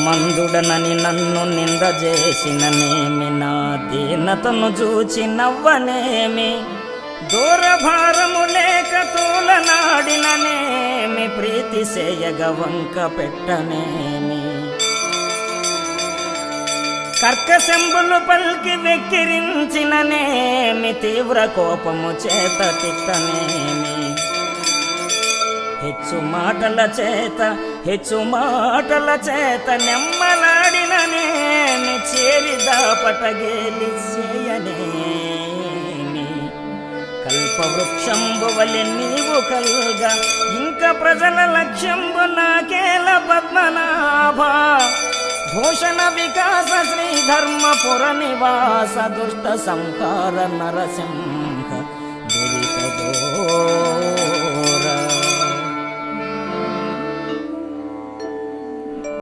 మందుడనని నన్ను నింద చేసిననేమి, నా దీనతను చూచి నవ్వనేమి, దూరభారము లేక తూలనాడిననేమి, ప్రీతి సేయగ వంక పెట్టనేమి, కర్కశంబులు పల్కి వెక్కిరించిననేమి, తీవ్ర కోపము చేత తిట్టనేమి, హెచ్చు మాటల చేత నెమ్మలాడిననేమి, చేరిదాపట గేలి చేయనేమి, కల్పవృక్షంబు వలె నీవు కల్గా, ఇంక ప్రజల లక్ష్యంబు నాకేల పద్మనాభ, భూషణ వికాస శ్రీ ధర్మపుర నివాస, దుష్ట సంహార నరసింహ దురితదో.